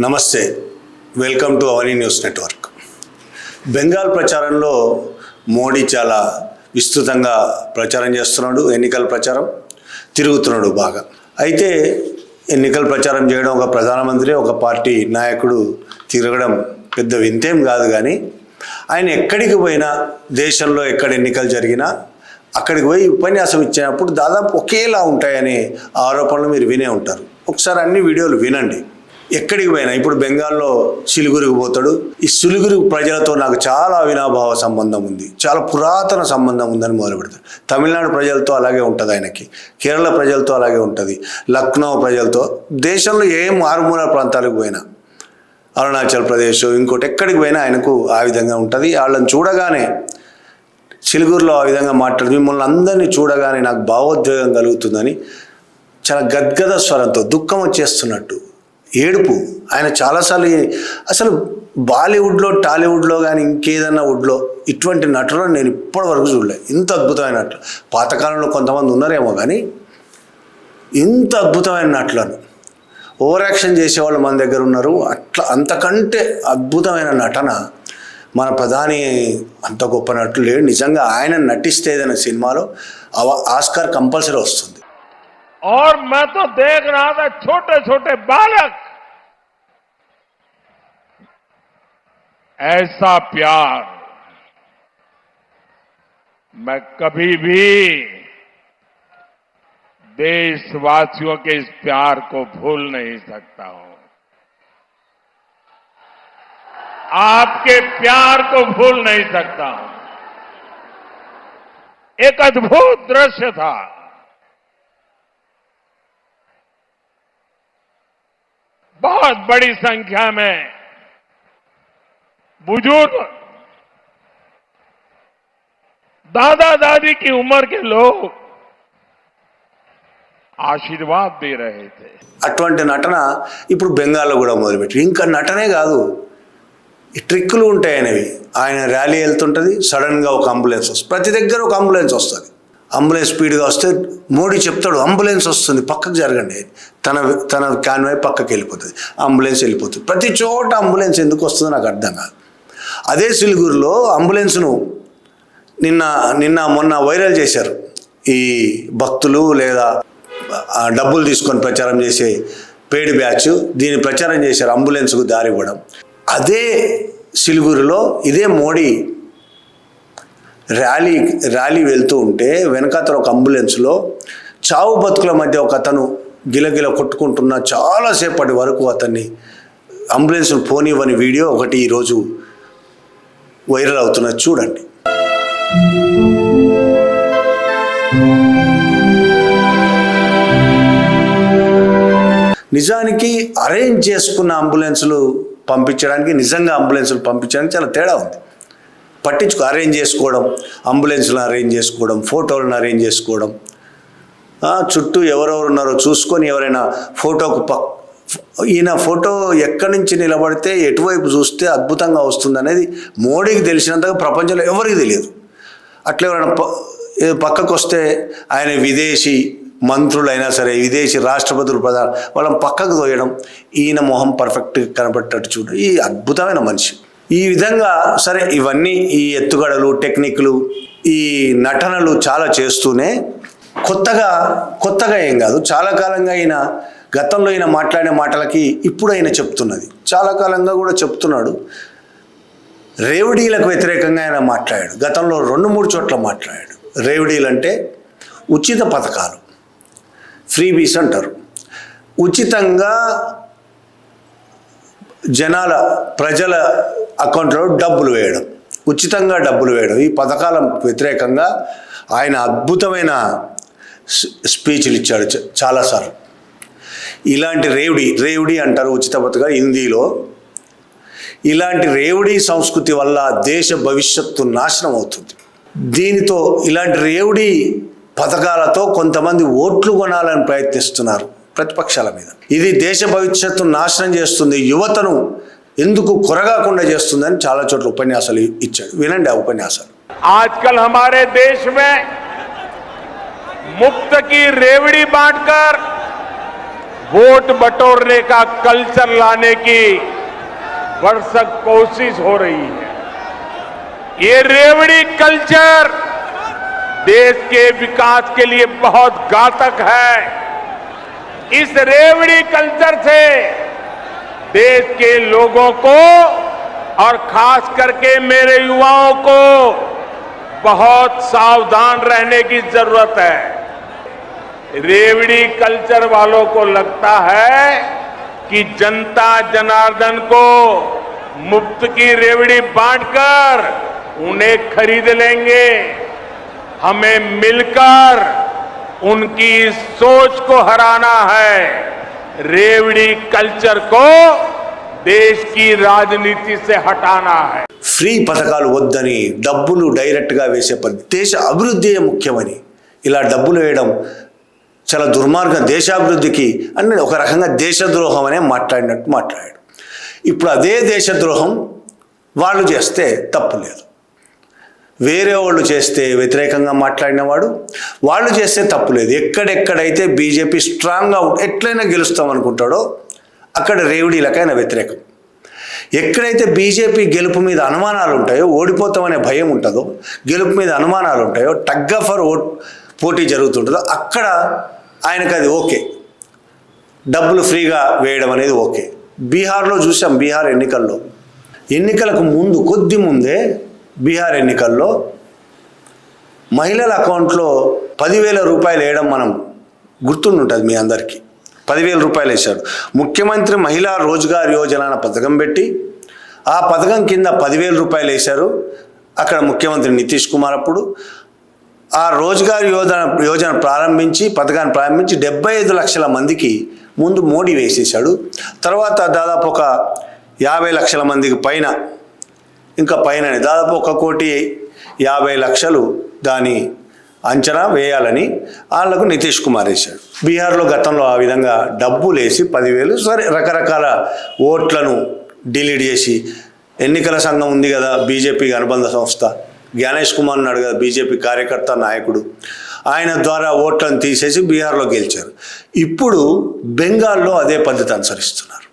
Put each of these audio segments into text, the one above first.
నమస్తే, welcome to Avani news network. Bengal ప్రచారంలో మోడీ చాలా విస్తృతంగా ప్రచారం చేస్తున్నాడు. ఎన్నికల ప్రచారం తిరుగుతున్నాడు బాగా. అయితే ఎన్నికల ప్రచారం చేయడం ఒక ప్రధానమంత్రి, ఒక పార్టీ నాయకుడు తిరగడం పెద్ద వింతేం కాదు. కానీ ఆయన ఎక్కడికి పోయినా, దేశంలో ఎక్కడ ఎన్నికలు జరిగినా అక్కడికి పోయి ఉపన్యాసం ఇచ్చినప్పుడు దాదాపు ఒకేలా ఉంటాయనే ఆరోపణలు మీరు వినే ఉంటారు. ఒకసారి అన్ని వీడియోలు వినండి. ఎక్కడికి పోయినా, ఇప్పుడు బెంగాల్లో సిలిగురికి పోతాడు. ఈ సిలిగురి ప్రజలతో నాకు చాలా అవినాభావ సంబంధం ఉంది, చాలా పురాతన సంబంధం ఉందని మొదలు పెడతాడు. తమిళనాడు ప్రజలతో అలాగే ఉంటుంది ఆయనకి, కేరళ ప్రజలతో అలాగే ఉంటుంది, లక్నో ప్రజలతో, దేశంలో ఏ మారుమూల ప్రాంతాలకు పోయినా, అరుణాచల్ ప్రదేశ్ ఇంకోటి ఎక్కడికి పోయినా ఆయనకు ఆ విధంగా ఉంటుంది. వాళ్ళని చూడగానే సిలిగురిలో ఆ విధంగా మాట్లాడు, మిమ్మల్ని అందరినీ చూడగానే నాకు భావోద్వేగం కలుగుతుందని చాలా గద్గద స్వరంతో, దుఃఖం వచ్చేస్తున్నట్టు, ఏడుపు. ఆయన చాలాసార్లు అసలు బాలీవుడ్లో, టాలీవుడ్లో కానీ ఇంకేదన్నా వుడ్లో ఇటువంటి నటులను నేను ఇప్పటివరకు చూడలేదు. ఇంత అద్భుతమైన నటులు పాతకాలంలో కొంతమంది ఉన్నారేమో, కానీ ఇంత అద్భుతమైన నటులను, ఓవర్ యాక్షన్ చేసేవాళ్ళు మన దగ్గర ఉన్నారు. అంతకంటే అద్భుతమైన నటన మన ప్రధాని అంత గొప్ప నటులు లేడు. నిజంగా ఆయన నటిస్తే ఏదైనా సినిమాలో ఆస్కార్ కంపల్సరీ వస్తుంది. और मैं तो देख रहा था छोटे छोटे बालक, ऐसा प्यार मैं कभी भी देशवासियों के इस प्यार को भूल नहीं सकता हूं. आपके प्यार को भूल नहीं सकता हूं. एक अद्भुत दृश्य था. बहुत बड़ी संख्या में बुजुर्ग, दादा दादी की उम्र के लोग ఆశీర్వాద్ దే రహే థే. అటువంటి నటన ఇప్పుడు బెంగాల్లో కూడా మొదలుపెట్టి, ఇంకా నటనే కాదు, ఈ ట్రిక్కులు ఉంటాయి ఆయనవి. ఆయన ర్యాలీ వెళ్తుంటుంది, సడన్గా ఒక అంబులెన్స్ వస్తుంది, ప్రతి దగ్గర ఒక అంబులెన్స్ వస్తుంది. అంబులెన్స్ స్పీడ్గా వస్తే మోడీ చెప్తాడు, అంబులెన్స్ వస్తుంది పక్కకు జరగండి, తన కాన్వాయ్ పక్కకి వెళ్ళిపోతుంది, అంబులెన్స్ వెళ్ళిపోతుంది. ప్రతి చోట అంబులెన్స్ ఎందుకు వస్తుందో నాకు అర్థం కాదు. అదే సిలిగురిలో అంబులెన్స్ను నిన్న మొన్న వైరల్ చేశారు ఈ భక్తులు, లేదా డబ్బులు తీసుకొని ప్రచారం చేసే పేడ్ బ్యాచ్, దీన్ని ప్రచారం చేశారు అంబులెన్స్కు దారి ఇవ్వడం. అదే సిలిగురిలో ఇదే మోడీ ర్యాలీ వెళ్తూ ఉంటే వెనకాతల ఒక అంబులెన్స్లో చావు బతుకుల మధ్య ఒక అతను గిలగిల కొట్టుకుంటున్న చాలాసేపటి వరకు అతన్ని అంబులెన్స్ను పోనివ్వని వీడియో ఒకటి ఈరోజు వైరల్ అవుతున్నది, చూడండి. నిజానికి అరేంజ్ చేసుకున్న అంబులెన్సులు పంపించడానికి, నిజంగా అంబులెన్సులు పంపించడానికి చాలా తేడా ఉంది. అరేంజ్ చేసుకోవడం, అంబులెన్స్లను అరేంజ్ చేసుకోవడం, ఫోటోలను అరేంజ్ చేసుకోవడం, చుట్టూ ఎవరెవరు ఉన్నారో చూసుకొని ఎవరైనా ఈయన ఫోటో ఎక్కడి నుంచి నిలబడితే ఎటువైపు చూస్తే అద్భుతంగా వస్తుంది అనేది మోడీకి తెలిసినంతగా ప్రపంచంలో ఎవరికి తెలియదు. అట్లా ఎవరైనా పక్కకు వస్తే ఆయన విదేశీ మంత్రులైనా సరే, విదేశీ రాష్ట్రపతులు, వాళ్ళని పక్కకు తోయడం, ఈయన మొహం పర్ఫెక్ట్గా కనబట్టేటట్టు చూడడం, ఈ అద్భుతమైన మనిషి. ఈ విధంగా సరే ఇవన్నీ ఈ ఎత్తుగడలు, టెక్నిక్లు, ఈ నటనలు చాలా చేస్తూనే కొత్తగా ఏం కాదు, చాలా కాలంగా ఈయన గతంలో ఈయన మాట్లాడే మాటలకి ఇప్పుడు ఆయన చెప్తున్నది, చాలా కాలంగా కూడా చెప్తున్నాడు. రేవడీలకు వ్యతిరేకంగా ఆయన మాట్లాడాడు, గతంలో 2-3 చోట్ల మాట్లాడాడు. రేవడీలు అంటే ఉచిత పథకాలు, ఫ్రీబీస్ అంటారు. ఉచితంగా ప్రజల అకౌంట్లో డబ్బులు వేయడం, ఉచితంగా డబ్బులు వేయడం, ఈ పథకాలకు వ్యతిరేకంగా ఆయన అద్భుతమైన స్పీచ్లు ఇచ్చాడు చాలాసార్లు. ఇలాంటి రేవడి అంటారు ఉచిత పథకాలు హిందీలో. ఇలాంటి రేవడి సంస్కృతి వల్ల దేశ భవిష్యత్తు నాశనం అవుతుంది. దీనితో ఇలాంటి రేవడి పథకాలతో కొంతమంది ఓట్లు కొనాలని ప్రయత్నిస్తున్నారు ప్రతిపక్షాల మీద. ఇది దేశ భవిష్యత్తు నాశనం చేస్తుంది, యువతను ఎందుకు కొరగాకుండా చేస్తుందని చాలా చోట్ల ఉపన్యాసాలు ఇచ్చాడు. వినండి ఆ ఉపన్యాసాలు. आजकल हमारे देश में मुफ्त की रेवड़ी बांटकर वोट बटोरने का कल्चर लाने की भरसक कोशिश हो रही है। ये रेवड़ी कल्चर देश के विकास के लिए बहुत घातक है। इस रेवड़ी कल्चर से देश के लोगों को और खास करके मेरे युवाओं को बहुत सावधान रहने की जरूरत है। रेवड़ी कल्चर वालों को लगता है कि जनता जनार्दन को मुफ्त की रेवड़ी बांटकर उन्हें खरीद लेंगे। हमें मिलकर उनकी सोच को हराना है। रेवड़ी कल्चर को देश की राजनीति से हटाना है। ఫ్రీ పథకాలు వద్దని డబ్బులు డైరెక్ట్గా వేసే దేశ అభివృద్ధియే ముఖ్యమని ఇలా డబ్బులు వేయడం చాలా దుర్మార్గం, దేశాభివృద్ధికి అని ఒక రకంగా దేశద్రోహం అనే మాట్లాడాడు. ఇప్పుడు అదే దేశద్రోహం వాళ్ళు చేస్తే తప్పు లేదు. వేరే వాళ్ళు చేస్తే వ్యతిరేకంగా మాట్లాడినవాడు, వాళ్ళు చేస్తే తప్పు లేదు. ఎక్కడెక్కడైతే బీజేపీ స్ట్రాంగ్గా ఎట్లయినా గెలుస్తాం అనుకుంటాడో అక్కడ రేవడీలకైనా వ్యతిరేకం. ఎక్కడైతే బీజేపీ గెలుపు మీద అనుమానాలు ఉంటాయో, ఓడిపోతామనే భయం ఉంటుందో, గెలుపు మీద అనుమానాలు ఉంటాయో, టగ్ ఫర్ పోటీ జరుగుతుంటుందో అక్కడ ఆయనకు అది ఓకే, డబ్బులు ఫ్రీగా వేయడం అనేది ఓకే. బీహార్లో చూసాం, బీహార్ ఎన్నికలకు ముందు కొద్ది ముందే బీహార్ ఎన్నికల్లో మహిళల అకౌంట్లో 10,000 రూపాయలు వేయడం మనం గుర్తుంటుంది మీ అందరికీ. 10,000 రూపాయలు వేశారు. ముఖ్యమంత్రి మహిళా రోజ్గార్ యోజన అనే పథకం పెట్టి ఆ పథకం కింద 10,000 రూపాయలు వేశారు. అక్కడ ముఖ్యమంత్రి నితీష్ కుమార్ అప్పుడు ఆ రోజ్గార్ యోజన పథకాన్ని ప్రారంభించి 75 లక్షల మందికి ముందు మోడీ వేసేశాడు. తర్వాత దాదాపు ఒక 50 లక్షల మందికి పైన, ఇంకా పైన దాదాపు 1,50,00,000 దాని అంచనా వేయాలని వాళ్ళకు నితీష్ కుమార్ వేశాడు. బీహార్లో గతంలో ఆ విధంగా డబ్బులు వేసి 10,000 సరే రకరకాల ఓట్లను డిలీట్ చేసి, ఎన్నికల సంఘం ఉంది కదా బీజేపీ అనుబంధ సంస్థ, జ్ఞానేష్ కుమార్ ఉన్నాడు కదా బీజేపీ కార్యకర్త నాయకుడు, ఆయన ద్వారా ఓట్లను తీసేసి బీహార్లో గెలిచారు. ఇప్పుడు బెంగాల్లో అదే పద్ధతి అనుసరిస్తున్నారు.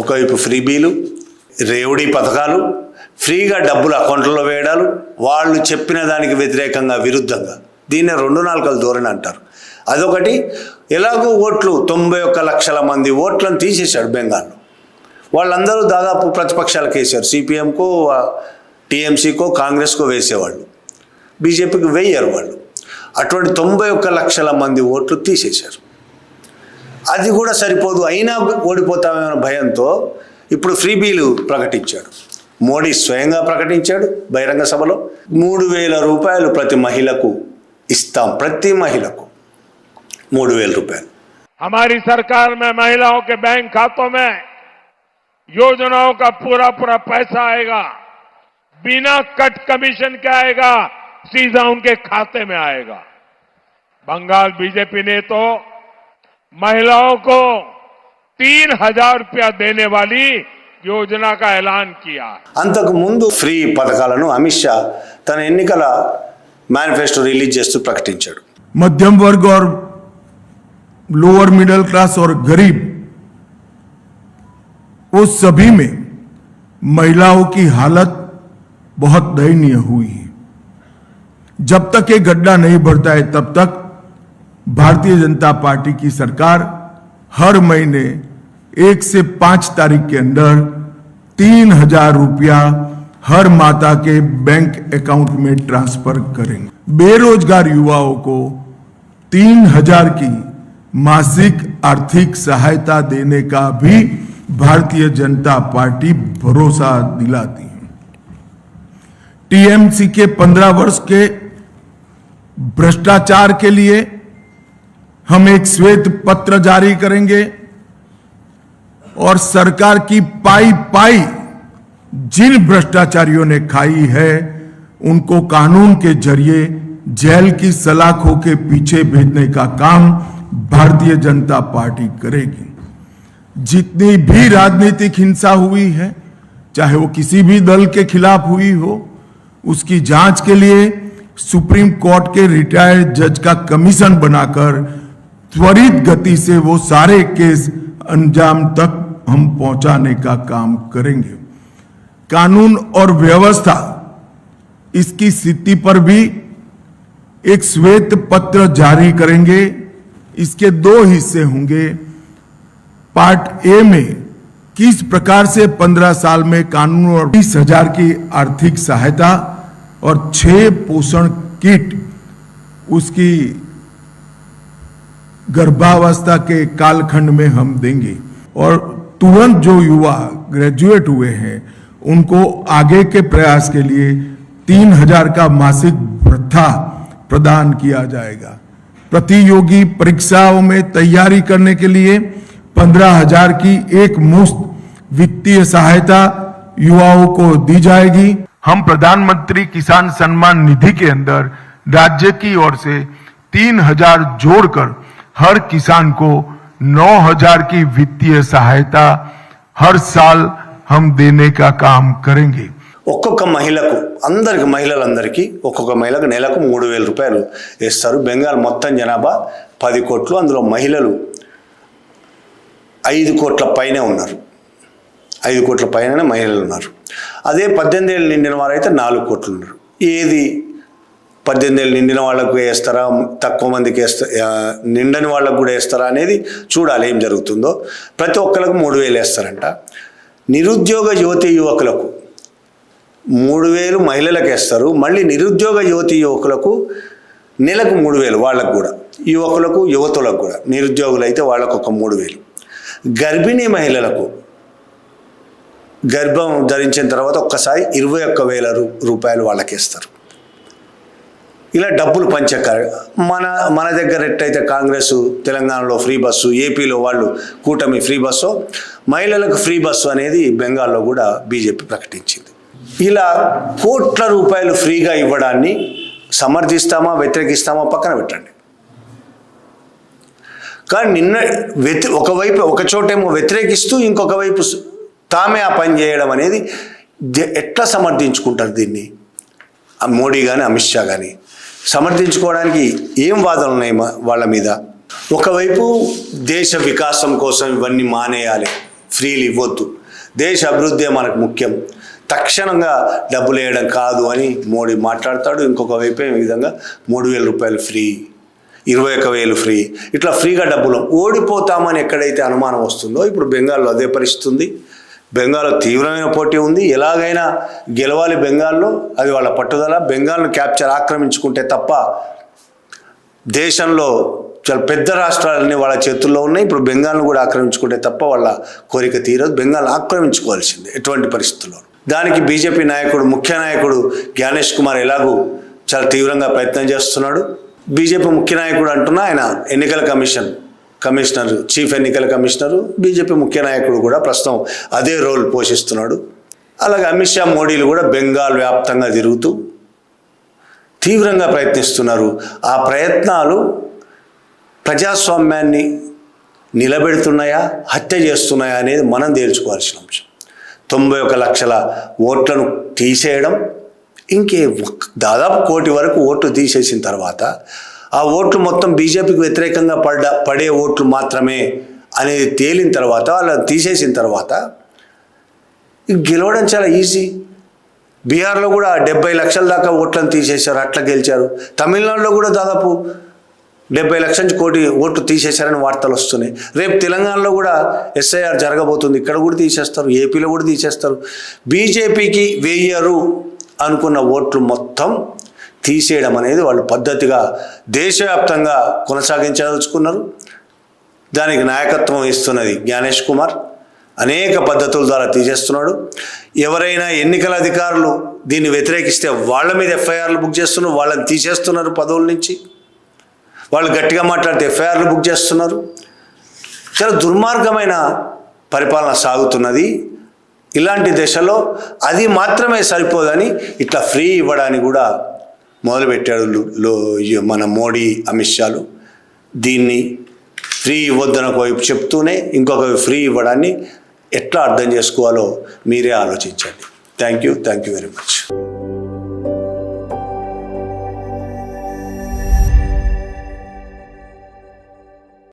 ఒకవైపు ఫ్రీబీలు, రేవడీ పథకాలు, ఫ్రీగా డబ్బులు అకౌంట్లలో వేయడాలు, వాళ్ళు చెప్పిన దానికి వ్యతిరేకంగా విరుద్ధంగా, దీన్నే 2 నాలుకల ధోరణి అంటారు. అదొకటి. ఎలాగో ఓట్లు 91 లక్షల మంది ఓట్లను తీసేశాడు బెంగాల్లో. వాళ్ళందరూ దాదాపు ప్రతిపక్షాలకు వేశారు. సిపిఎంకో, టీఎంసీకో, కాంగ్రెస్కో వేసేవాళ్ళు, బీజేపీకి వేయరు వాళ్ళు. అటువంటి 91 లక్షల మంది ఓట్లు తీసేశారు. అది కూడా సరిపోదు, అయినా ఓడిపోతామనే భయంతో ఇప్పుడు ఫ్రీబీలు ప్రకటించాడు. మోడీ స్వయంగా ప్రకటించాడు బహిరంగ సభలో. 3,000 రూపాయలు ప్రతి మహిళకు ఇస్తాం, ప్రతి మహిళకు 3,000 రూపాయలు. हमारी सरकार में महिलाओं के बैंक खातों में योजनाओं का पूरा पैसा आएगा, बिना कट कमीशन के आएगा, सीधा उनके खाते में आएगा। बंगाल बीजेपी ने तो महिलाओं को 3,000 रुपया देने वाली योजना का ऐलान किया। అంతకు ముందు ఫ్రీ పథకాలను అమిత్ షా తన ఎన్నికల మేనిఫెస్టో రిలీజ్ చేస్తూ ప్రకటించాడు. मध्यम वर्ग और लोअर मिडिल क्लास और गरीब, उस सभी में महिलाओं की हालत बहुत दयनीय हुई है। जब तक ये गड्ढा नहीं भरता है तब तक भारतीय जनता पार्टी की सरकार हर महीने 1 से 5 तारीख के अंदर 3,000 रुपया हर माता के बैंक अकाउंट में ट्रांसफर करेंगे। बेरोजगार युवाओं को 3,000 की मासिक आर्थिक सहायता देने का भी भारतीय जनता पार्टी भरोसा दिलाती है। टीएमसी के 15 वर्ष के भ्रष्टाचार के लिए हम एक श्वेत पत्र जारी करेंगे और सरकार की पाई जिन भ्रष्टाचारियों ने खाई है उनको कानून के जरिए जेल की सलाखों के पीछे भेजने का काम भारतीय जनता पार्टी करेगी। जितनी भी राजनीतिक हिंसा हुई है, चाहे वो किसी भी दल के खिलाफ हुई हो, उसकी जांच के लिए सुप्रीम कोर्ट के रिटायर्ड जज का कमीशन बनाकर त्वरित गति से वो सारे केस अंजाम तक हम पहुंचाने का काम करेंगे। कानून और व्यवस्था इसकी स्थिति पर भी एक श्वेत पत्र जारी करेंगे। इसके 2 हिस्से होंगे। पार्ट ए में किस प्रकार से 15 साल में कानून और 20,000 की आर्थिक सहायता और 6 पोषण किट उसकी गर्भावस्था के कालखंड में हम देंगे और तुरंत जो युवा ग्रेजुएट हुए हैं उनको आगे के प्रयास के लिए 3,000 का मासिक भत्ता प्रदान किया जाएगा। प्रतियोगी परीक्षाओं में तैयारी करने के लिए 15,000 की एक मुफ्त वित्तीय सहायता युवाओं को दी जाएगी। हम प्रधानमंत्री किसान सम्मान निधि के अंदर राज्य की ओर से 3,000 जोड़कर हर किसान को 9,000 की वित्तीय सहायता हर साल हम देने का काम करेंगे। ఒక్కొక్క మహిళకు మహిళలందరికీ ఒక్కొక్క మహిళకు నెలకు 3,000 రూపాయలు ఇస్తారు. బెంగాల్ మొత్తం జనాభా 10 కోట్లు, అందులో మహిళలు 5 కోట్ల పైనే ఉన్నారు. 5 కోట్ల పైన మహిళలు ఉన్నారు. అదే 18 ఏళ్ళు నిండిన వారైతే 4 కోట్లు ఉన్నారు. ఏది 18 ఏళ్ళు నిండిన వాళ్ళకు వేస్తారా, తక్కువ మందికి నిండని వాళ్ళకు కూడా వేస్తారా అనేది చూడాలి ఏం జరుగుతుందో. ప్రతి ఒక్కరికి 3,000 వేస్తారంట. నిరుద్యోగ యువతి యువకులకు 3,000 మహిళలకు వేస్తారు. మళ్ళీ నిరుద్యోగ యువతి యువకులకు నెలకు 3,000 వాళ్ళకు కూడా, యువకులకు యువతులకు కూడా. నిరుద్యోగులు అయితే వాళ్ళకు ఒక 3,000. గర్భిణీ మహిళలకు గర్భం ధరించిన తర్వాత ఒక్కసారి 21,000 రూపాయలు వాళ్ళకి ఇస్తారు. ఇలా డబ్బులు పంచే మన దగ్గర ఎట్టయితే కాంగ్రెస్ తెలంగాణలో ఫ్రీ బస్సు, ఏపీలో వాళ్ళు కూటమి ఫ్రీ బస్సు, మహిళలకు ఫ్రీ బస్సు అనేది బెంగాల్లో కూడా బీజేపీ ప్రకటించింది. ఇలా కోట్ల రూపాయలు ఫ్రీగా ఇవ్వడాన్ని సమర్థిస్తామా వ్యతిరేకిస్తామా పక్కన పెట్టండి. కానీ ఒకవైపు ఒక చోటేమో వ్యతిరేకిస్తూ ఇంకొక వైపు తామే ఆ పని చేయడం అనేది ఎట్లా సమర్థించుకుంటారు దీన్ని? మోడీ కానీ అమిత్ షా కానీ సమర్థించుకోవడానికి ఏం వాదనలు ఉన్నాయి వాళ్ళ మీద? ఒకవైపు దేశ వికాసం కోసం ఇవన్నీ మానేయాలి, ఫ్రీలు ఇవ్వద్దు, దేశ అభివృద్ధి మనకు ముఖ్యం, తక్షణంగా డబ్బులు వేయడం కాదు అని మోడీ మాట్లాడతాడు. ఇంకొక వైపు ఈ విధంగా 3,000 రూపాయలు ఫ్రీ, 21,000 ఫ్రీ, ఇట్లా ఫ్రీగా డబ్బులు ఓడిపోతామని ఎక్కడైతే అనుమానం వస్తుందో ఇప్పుడు బెంగాల్లో అదే పరిస్థితి ఉంది. బెంగాల్లో తీవ్రమైన పోటీ ఉంది. ఎలాగైనా గెలవాలి బెంగాల్లో, అది వాళ్ళ పట్టుదల. బెంగాల్ను ఆక్రమించుకుంటే తప్ప దేశంలో చాలా పెద్ద రాష్ట్రాలన్నీ వాళ్ళ చేతుల్లో ఉన్నాయి. ఇప్పుడు బెంగాల్ను కూడా ఆక్రమించుకుంటే తప్ప వాళ్ళ కోరిక తీరదు. బెంగాల్ ఆక్రమించుకోవాల్సిందే ఎటువంటి పరిస్థితుల్లో. దానికి బీజేపీ నాయకుడు, ముఖ్య నాయకుడు జ్ఞానేష్ కుమార్ ఎలాగూ చాలా తీవ్రంగా ప్రయత్నం చేస్తున్నాడు. బీజేపీ ముఖ్య నాయకుడు అంటున్నా ఆయన ఎన్నికల కమిషనర్, చీఫ్ ఎన్నికల కమిషనరు, బీజేపీ ముఖ్య నాయకుడు కూడా ప్రస్తుతం అదే రోల్ పోషిస్తున్నాడు. అలాగే అమిత్ షా, మోడీలు కూడా బెంగాల్ వ్యాప్తంగా తిరుగుతూ తీవ్రంగా ప్రయత్నిస్తున్నారు. ఆ ప్రయత్నాలు ప్రజాస్వామ్యాన్ని నిలబెడుతున్నాయా, హత్య చేస్తున్నాయా అనేది మనం తేల్చుకోవాల్సిన అంశం. 91 లక్షల ఓట్లను తీసేయడం, దాదాపు 1 కోటి వరకు ఓట్లు తీసేసిన తర్వాత ఆ ఓట్లు మొత్తం బీజేపీకి వ్యతిరేకంగా పడే ఓట్లు మాత్రమే అనేది తేలిన తర్వాత, వాళ్ళని తీసేసిన తర్వాత గెలవడం చాలా ఈజీ. బీహార్లో కూడా 70 లక్షల దాకా ఓట్లను తీసేశారు, అట్లా గెలిచారు. తమిళనాడులో కూడా దాదాపు 70 లక్షల కోటి ఓట్లు తీసేశారని వార్తలు వస్తున్నాయి. రేపు తెలంగాణలో కూడా ఎస్ఐఆర్ జరగబోతుంది, ఇక్కడ కూడా తీసేస్తారు, ఏపీలో కూడా తీసేస్తారు. బీజేపీకి వేయరు అనుకున్న ఓట్లు మొత్తం తీసేయడం అనేది వాళ్ళు పద్ధతిగా దేశవ్యాప్తంగా కొనసాగించదలుచుకున్నారు. దానికి నాయకత్వం ఇస్తున్నది జ్ఞానేష్ కుమార్. అనేక పద్ధతుల ద్వారా తీసేస్తున్నాడు. ఎవరైనా ఎన్నికల అధికారులు దీన్ని వ్యతిరేకిస్తే వాళ్ళ మీద ఎఫ్ఐఆర్లు బుక్ చేస్తున్నారు, వాళ్ళని తీసేస్తున్నారు పదవుల నుంచి. వాళ్ళు గట్టిగా మాట్లాడితే ఎఫ్ఐఆర్లు బుక్ చేస్తున్నారు. చాలా దుర్మార్గమైన పరిపాలన సాగుతున్నది. ఇలాంటి దశలో అది మాత్రమే సరిపోదని ఇట్లా ఫ్రీ ఇవ్వడానికి కూడా మొదలుపెట్టాడు మన మోడీ, అమిత్ షాలు. దీన్ని ఫ్రీ ఇవ్వద్దన వైపు చెప్తూనే ఇంకొక ఫ్రీ ఇవ్వడాన్ని ఎట్లా అర్థం చేసుకోవాలో మీరే ఆలోచించండి. Thank you very much.